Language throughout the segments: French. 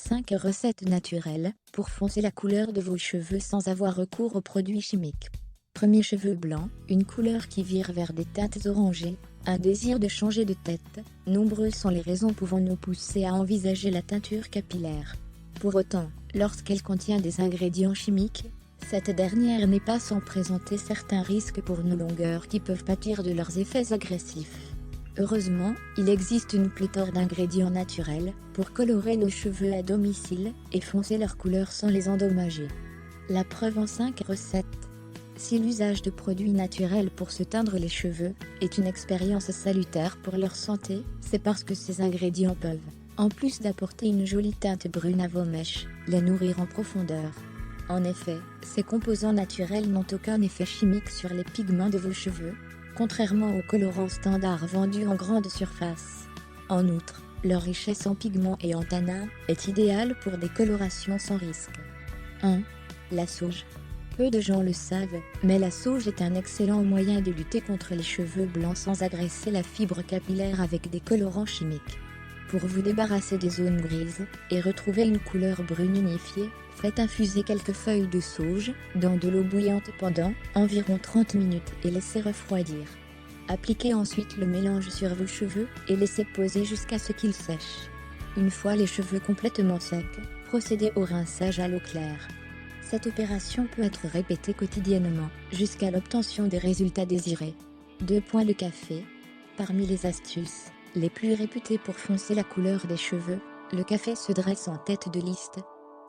5 recettes naturelles pour foncer la couleur de vos cheveux sans avoir recours aux produits chimiques. Premier cheveux blancs, une couleur qui vire vers des teintes orangées, un désir de changer de tête. Nombreuses sont les raisons pouvant nous pousser à envisager la teinture capillaire. Pour autant, lorsqu'elle contient des ingrédients chimiques, cette dernière n'est pas sans présenter certains risques pour nos longueurs qui peuvent pâtir de leurs effets agressifs. Heureusement, il existe une pléthore d'ingrédients naturels pour colorer nos cheveux à domicile et foncer leur couleur sans les endommager. La preuve en 5 recettes. Si l'usage de produits naturels pour se teindre les cheveux est une expérience salutaire pour leur santé, c'est parce que ces ingrédients peuvent, en plus d'apporter une jolie teinte brune à vos mèches, les nourrir en profondeur. En effet, ces composants naturels n'ont aucun effet chimique sur les pigments de vos cheveux, contrairement aux colorants standards vendus en grande surface. En outre, leur richesse en pigments et en tanins est idéale pour des colorations sans risque. 1. La sauge. Peu de gens le savent, mais la sauge est un excellent moyen de lutter contre les cheveux blancs sans agresser la fibre capillaire avec des colorants chimiques. Pour vous débarrasser des zones grises et retrouver une couleur brune unifiée, faites infuser quelques feuilles de sauge dans de l'eau bouillante pendant environ 30 minutes et laissez refroidir. Appliquez ensuite le mélange sur vos cheveux et laissez poser jusqu'à ce qu'il sèche. Une fois les cheveux complètement secs, procédez au rinçage à l'eau claire. Cette opération peut être répétée quotidiennement jusqu'à l'obtention des résultats désirés. 2 points de café. Parmi les astuces les plus réputées pour foncer la couleur des cheveux, le café se dresse en tête de liste.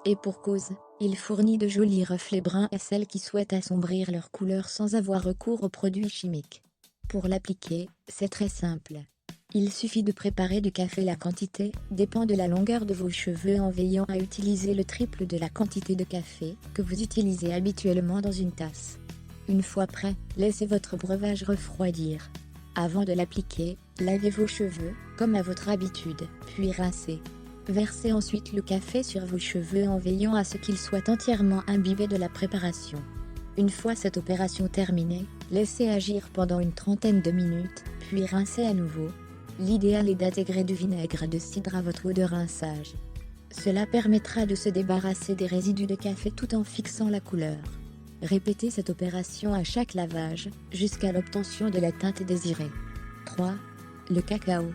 Et pour cause, il fournit de jolis reflets bruns à celles qui souhaitent assombrir leur couleur sans avoir recours aux produits chimiques. Pour l'appliquer, c'est très simple. Il suffit de préparer du café. La quantité dépend de la longueur de vos cheveux en veillant à utiliser le triple de la quantité de café que vous utilisez habituellement dans une tasse. Une fois prêt, laissez votre breuvage refroidir. Avant de l'appliquer, lavez vos cheveux, comme à votre habitude, puis rincez. Versez ensuite le café sur vos cheveux en veillant à ce qu'ils soient entièrement imbibés de la préparation. Une fois cette opération terminée, laissez agir pendant une trentaine de minutes, puis rincez à nouveau. L'idéal est d'intégrer du vinaigre de cidre à votre eau de rinçage. Cela permettra de se débarrasser des résidus de café tout en fixant la couleur. Répétez cette opération à chaque lavage, jusqu'à l'obtention de la teinte désirée. 3. Le cacao.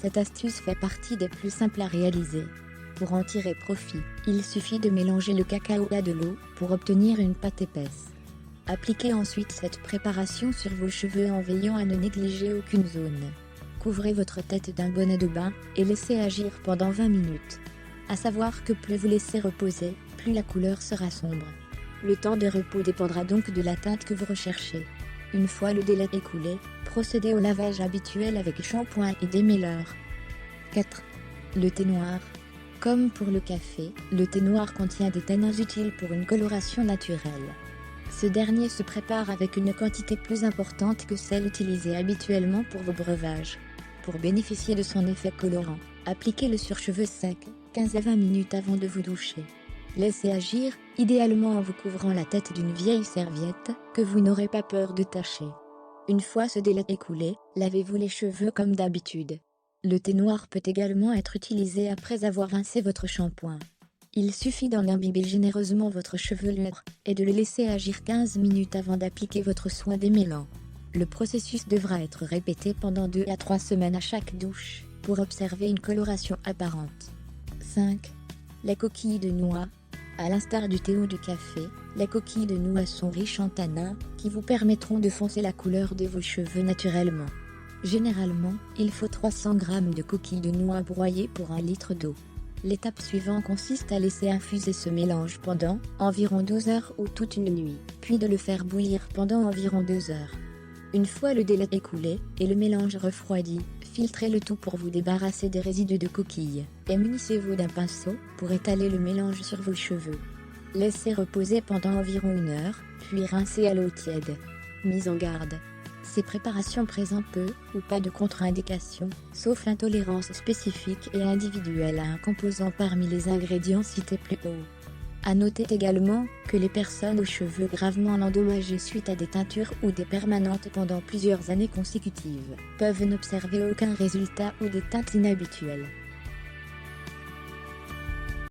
Cette astuce fait partie des plus simples à réaliser. Pour en tirer profit, il suffit de mélanger le cacao à de l'eau pour obtenir une pâte épaisse. Appliquez ensuite cette préparation sur vos cheveux en veillant à ne négliger aucune zone. Couvrez votre tête d'un bonnet de bain et laissez agir pendant 20 minutes. À savoir que plus vous laissez reposer, plus la couleur sera sombre. Le temps de repos dépendra donc de la teinte que vous recherchez. Une fois le délai écoulé, procédez au lavage habituel avec shampoing et démêleur. 4. Le thé noir. Comme pour le café, le thé noir contient des tanins utiles pour une coloration naturelle. Ce dernier se prépare avec une quantité plus importante que celle utilisée habituellement pour vos breuvages. Pour bénéficier de son effet colorant, appliquez-le sur cheveux secs, 15 à 20 minutes avant de vous doucher. Laissez agir, idéalement en vous couvrant la tête d'une vieille serviette, que vous n'aurez pas peur de tacher. Une fois ce délai écoulé, lavez-vous les cheveux comme d'habitude. Le thé noir peut également être utilisé après avoir rincé votre shampoing. Il suffit d'en imbiber généreusement votre chevelure, et de le laisser agir 15 minutes avant d'appliquer votre soin démêlant. Le processus devra être répété pendant 2 à 3 semaines à chaque douche, pour observer une coloration apparente. 5. Les coquilles de noix. À l'instar du thé ou du café, les coquilles de noix sont riches en tanins, qui vous permettront de foncer la couleur de vos cheveux naturellement. Généralement, il faut 300 g de coquilles de noix broyées pour 1 litre d'eau. L'étape suivante consiste à laisser infuser ce mélange pendant environ 12 heures ou toute une nuit, puis de le faire bouillir pendant environ 2 heures. Une fois le délai écoulé et le mélange refroidi, filtrez le tout pour vous débarrasser des résidus de coquilles, et munissez-vous d'un pinceau pour étaler le mélange sur vos cheveux. Laissez reposer pendant environ 1 heure, puis rincez à l'eau tiède. Mise en garde. Ces préparations présentent peu ou pas de contre-indications, sauf intolérance spécifique et individuelle à un composant parmi les ingrédients cités plus haut. À noter également que les personnes aux cheveux gravement endommagés suite à des teintures ou des permanentes pendant plusieurs années consécutives peuvent n'observer aucun résultat ou des teintes inhabituelles.